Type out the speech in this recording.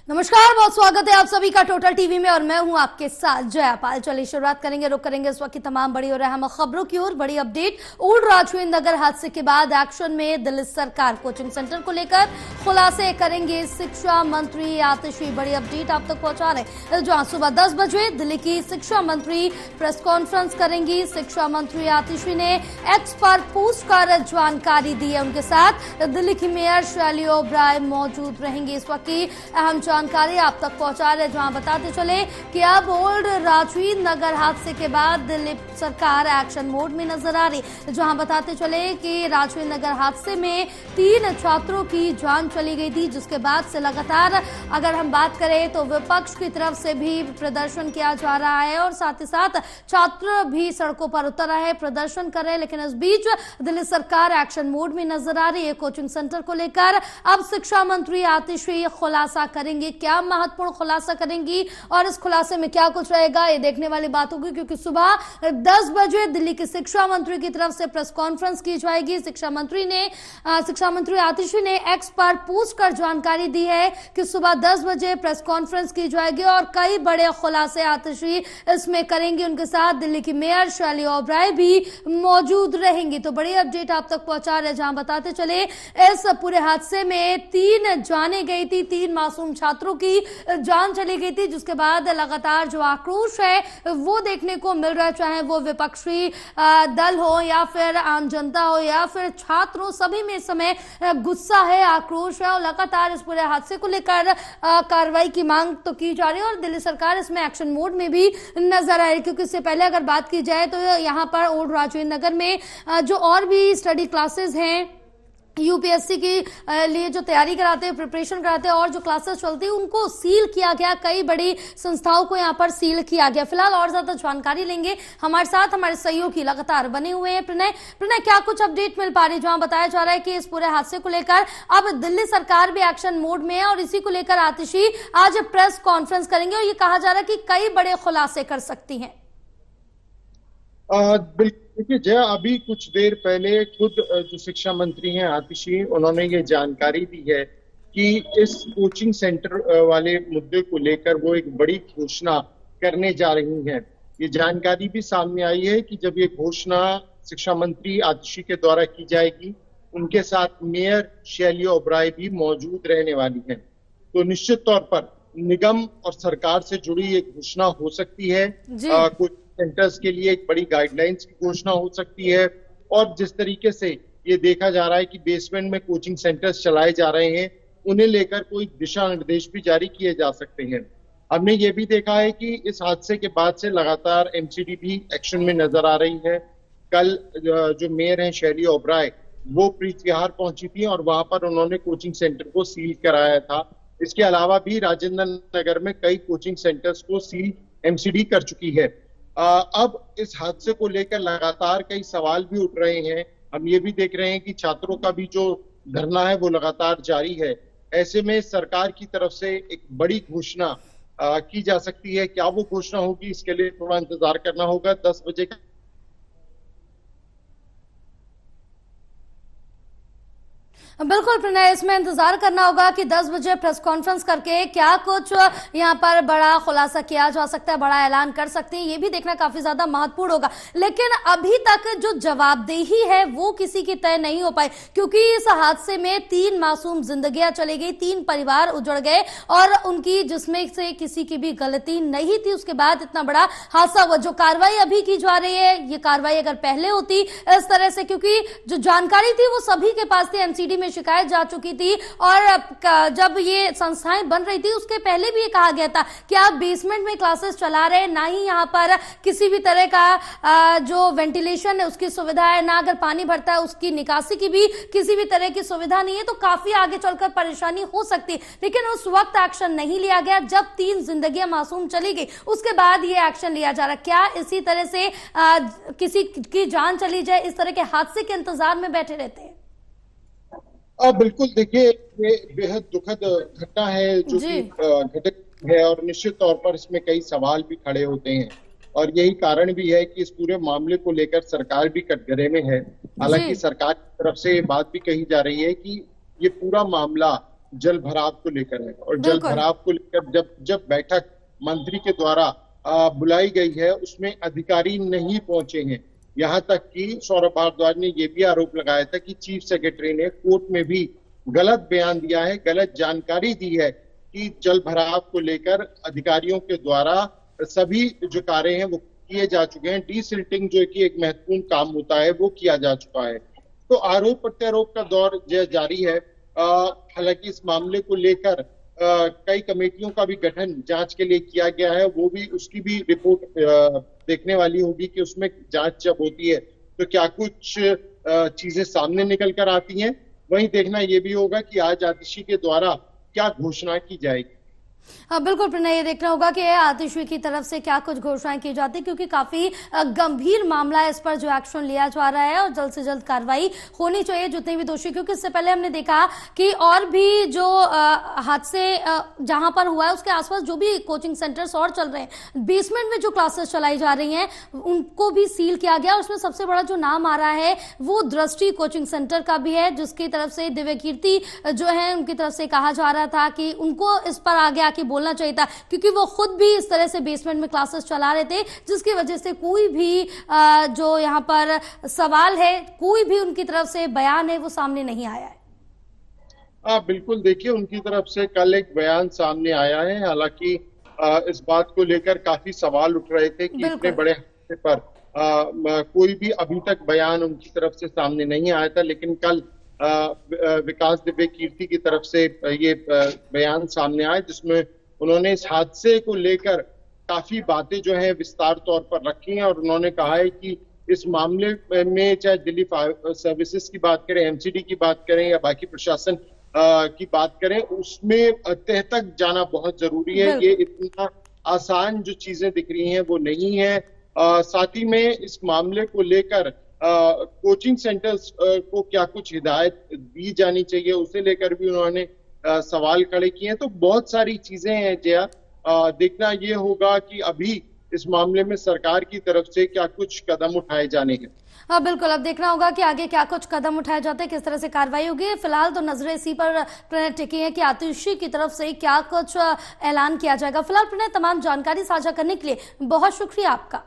नमस्कार, बहुत स्वागत है आप सभी का टोटल टीवी में और मैं हूं आपके साथ जयापाल। चलिए शुरुआत करेंगे, रुक करेंगे इस वक्त की तमाम बड़ी और अहम खबरों की ओर। बड़ी अपडेट, ओल्ड राजवेंद्र नगर हादसे के बाद एक्शन में दिल्ली सरकार। कोचिंग सेंटर को लेकर खुलासे करेंगे शिक्षा मंत्री आतिशी। बड़ी अपडेट आप तक पहुंचा रहे, जहां सुबह 10 बजे दिल्ली की शिक्षा मंत्री प्रेस कॉन्फ्रेंस करेंगी। शिक्षा मंत्री आतिशी ने एक्स पर पोस्ट कर जानकारी दी है। उनके साथ दिल्ली की मेयर शैली ओबराय मौजूद रहेंगे। इस वक्त की अहम जानकारी आप तक पहुंचा रहे, जहां बताते चले कि अब ओल्ड राजवेंद्र नगर हादसे के बाद दिल्ली सरकार एक्शन मोड में नजर आ रही। जहां बताते चले कि राजवेंद्र नगर हादसे में 3 छात्रों की जान चली गई थी, जिसके बाद से लगातार अगर हम बात करें तो विपक्ष की तरफ से भी प्रदर्शन किया जा रहा है और साथ ही साथ छात्र भी सड़कों पर उतर रहे हैं, प्रदर्शन कर रहे हैं। लेकिन इस बीच दिल्ली सरकार एक्शन मोड में नजर आ रही है। कोचिंग सेंटर को लेकर अब शिक्षा मंत्री आतिशी खुलासा करेंगे। क्या महत्वपूर्ण खुलासा करेंगी और इस खुलासे में क्या कुछ रहेगा, ये देखने वाली बात होगी, क्योंकि सुबह 10 बजे दिल्ली के शिक्षा मंत्री की तरफ से प्रेस कॉन्फ्रेंस की जाएगी। शिक्षा मंत्री आतिशी ने एक्स पर पोस्ट कर जानकारी दी है कि सुबह 10 बजे प्रेस कॉन्फ्रेंस की जाएगी और कई बड़े खुलासे आतिशी इसमें करेंगे। उनके साथ दिल्ली की मेयर शैली ओबराय भी मौजूद रहेंगी। तो बड़ी अपडेट आप तक पहुंचा रहे, जहां बताते चले इस पूरे हादसे में 3 जाने गई थी, 3 मासूम छात्रों की जान चली गई थी, जिसके बाद लगातार जो आक्रोश है वो देखने को मिल रहा है, चाहे वो विपक्षी दल हो या फिर आम जनता हो या फिर छात्र हो, सभी में इस समय गुस्सा है, आक्रोश है और लगातार इस पूरे हादसे को लेकर कार्रवाई की मांग तो की जा रही है और दिल्ली सरकार इसमें एक्शन मोड में भी नजर आ रही है। क्योंकि इससे पहले अगर बात की जाए तो यहाँ पर ओल्ड राजवेंद्र नगर में जो और भी स्टडी क्लासेस हैं, यूपीएससी के लिए जो तैयारी कराते हैं, प्रिपरेशन कराते हैं और जो क्लासेस चलती है, उनको सील किया गया। कई बड़ी संस्थाओं को यहाँ पर सील किया गया। फिलहाल और ज्यादा जानकारी लेंगे, हमारे साथ हमारे सहयोगी लगातार बने हुए हैं। प्रणय, क्या कुछ अपडेट मिल पा रही है, जहां बताया जा रहा है कि इस पूरे हादसे को लेकर अब दिल्ली सरकार भी एक्शन मोड में है और इसी को लेकर आतिशी आज प्रेस कॉन्फ्रेंस करेंगे और ये कहा जा रहा है कि कई बड़े खुलासे कर सकती है। बिल्कुल, देखिए जया, अभी कुछ देर पहले खुद जो शिक्षा मंत्री हैं आतिशी, उन्होंने ये जानकारी दी है कि इस कोचिंग सेंटर वाले मुद्दे को लेकर वो एक बड़ी घोषणा करने जा रही हैं। ये जानकारी भी सामने आई है कि जब ये घोषणा शिक्षा मंत्री आतिशी के द्वारा की जाएगी, उनके साथ मेयर शैली ओबराय भी मौजूद रहने वाली हैं। तो निश्चित तौर पर निगम और सरकार से जुड़ी एक घोषणा हो सकती है। कुछ सेंटर्स के लिए एक बड़ी गाइडलाइंस की घोषणा हो सकती है और जिस तरीके से ये देखा जा रहा है कि बेसमेंट में कोचिंग सेंटर्स चलाए जा रहे हैं, उन्हें लेकर कोई दिशा निर्देश भी जारी किए जा सकते हैं। हमने ये भी देखा है कि इस हादसे के बाद से लगातार एमसीडी भी एक्शन में नजर आ रही है। कल जो मेयर हैं शैली ओबराय, वो प्रीत विहार पहुंची थी और वहां पर उन्होंने कोचिंग सेंटर को सील कराया था। इसके अलावा भी राजेंद्र नगर में कई कोचिंग सेंटर्स को सील एमसीडी कर चुकी है। अब इस हादसे को लेकर लगातार कई सवाल भी उठ रहे हैं। हम ये भी देख रहे हैं कि छात्रों का भी जो धरना है वो लगातार जारी है। ऐसे में सरकार की तरफ से एक बड़ी घोषणा की जा सकती है। क्या वो घोषणा होगी, इसके लिए थोड़ा इंतजार करना होगा। 10 बजे का बिल्कुल प्रणय, इसमें इंतजार करना होगा कि 10 बजे प्रेस कॉन्फ्रेंस करके क्या कुछ यहाँ पर बड़ा खुलासा किया जा सकता है, बड़ा ऐलान कर सकते हैं, ये भी देखना काफी ज्यादा महत्वपूर्ण होगा। लेकिन अभी तक जो जवाबदेही है वो किसी की तय नहीं हो पाई, क्योंकि इस हादसे में 3 मासूम जिंदगियां चली गई, 3 परिवार उजड़ गए और उनकी जिसमें से किसी की भी गलती नहीं थी। उसके बाद इतना बड़ा हादसा हुआ। जो कार्रवाई अभी की जा रही है, ये कार्रवाई अगर पहले होती इस तरह से, क्योंकि जो जानकारी थी वो सभी के पास थी, एमसीडी शिकायत जा चुकी थी और जब ये संस्थाएं बन रही थी उसके पहले भी ये कहा गया था कि आप बेसमेंट में क्लासेस चला रहे हैं, ना ही यहाँ पर किसी भी तरह का जो वेंटिलेशन है उसकी सुविधा है, ना अगर पानी भरता है उसकी निकासी की भी किसी भी तरह की सुविधा नहीं है, तो काफी आगे चलकर परेशानी हो सकती है। लेकिन उस वक्त एक्शन नहीं लिया गया जब 3 जिंदगियां मासूम चली गई, उसके बाद ये एक्शन लिया जा रहा। क्या इसी तरह से किसी की जान चली जाए, इस तरह के हादसे के इंतजार में बैठे रहते हैं? बिल्कुल, देखिए ये बेहद दुखद घटना है जो कि घटित है और निश्चित तौर पर इसमें कई सवाल भी खड़े होते हैं और यही कारण भी है कि इस पूरे मामले को लेकर सरकार भी कटघरे में है। हालांकि सरकार की तरफ से ये बात भी कही जा रही है कि ये पूरा मामला जल भराव को लेकर है। और जल बिल्कुल। भराव को लेकर जब जब बैठक मंत्री के द्वारा बुलाई गई है, उसमें अधिकारी नहीं पहुंचे हैं। यहाँ तक कि सौरभ भारद्वाज ने यह भी आरोप लगाया था कि चीफ सेक्रेटरी ने कोर्ट में भी गलत बयान दिया है, गलत जानकारी दी है कि जल भराव को लेकर अधिकारियों के द्वारा सभी जो कार्य हैं वो किए जा चुके हैं। डीसिल्टिंग जो कि एक महत्वपूर्ण काम होता है वो किया जा चुका है। तो आरोप प्रत्यारोप का दौर जारी है। हालांकि इस मामले को लेकर कई कमेटियों का भी गठन जांच के लिए किया गया है। वो भी उसकी भी रिपोर्ट देखने वाली होगी कि उसमें जांच जब होती है तो क्या कुछ चीजें सामने निकल कर आती हैं। वहीं देखना यह भी होगा कि आज आतिशी के द्वारा क्या घोषणा की जाएगी। हाँ बिल्कुल प्रणय, ये देखना होगा कि आतिशी की तरफ से क्या कुछ घोषणाएं की जाती, क्योंकि काफी गंभीर मामला है, इस पर जो एक्शन लिया जा रहा है और जल्द से जल्द कार्रवाई होनी चाहिए जितने भी दोषी। क्योंकि इससे पहले हमने देखा कि और भी जो हादसे जहां पर हुआ है उसके आसपास जो भी कोचिंग सेंटर्स और चल रहे हैं, बेसमेंट में जो क्लासेस चलाई जा रही हैं उनको भी सील किया गया। उसमें सबसे बड़ा जो नाम आ रहा है वो दृष्टि कोचिंग सेंटर का भी है, जिसकी तरफ से दिव्य कीर्ति जो है उनकी तरफ से कहा जा रहा था कि उनको इस पर आगे कि बोलना चाहिए था, क्योंकि वो खुद भी इस तरह से बेसमेंट में क्लासेस चला रहे थे, जिसकी वजह से कोई भी जो यहाँ पर सवाल है, कोई भी उनकी तरफ से बयान है वो सामने नहीं आया है। बिल्कुल, देखिए उनकी तरफ से कल एक बयान सामने आया है। हालांकि इस बात को लेकर काफी सवाल उठ रहे थे कि इतने बड़े हादसे पर कोई भी अभी तक बयान उनकी तरफ से सामने नहीं आया था, लेकिन कल विकास दिव्य कीर्ति की तरफ से ये बयान सामने आया जिसमें उन्होंने इस हादसे को लेकर काफी बातें जो है विस्तार तौर पर रखी हैं। और उन्होंने कहा है कि इस मामले में चाहे दिल्ली फायर सर्विसेज की बात करें, एमसीडी की बात करें या बाकी प्रशासन की बात करें, उसमें तह तक जाना बहुत जरूरी है। ये इतना आसान जो चीजें दिख रही हैं वो नहीं है। साथ ही में इस मामले को लेकर कोचिंग सेंटर्स को क्या कुछ हिदायत दी जानी चाहिए, उसे लेकर भी उन्होंने सवाल खड़े किए हैं। तो बहुत सारी चीजें हैं जया, देखना ये होगा कि अभी इस मामले में सरकार की तरफ से क्या कुछ कदम उठाए जाने हैं। हाँ बिल्कुल, अब देखना होगा कि आगे क्या कुछ कदम उठाए जाते हैं, किस तरह से कार्रवाई होगी। फिलहाल तो नजरें इसी पर प्रणय टिकी है कि आतिशी की तरफ से क्या कुछ ऐलान किया जाएगा। फिलहाल प्रणय, तमाम जानकारी साझा करने के लिए बहुत शुक्रिया आपका।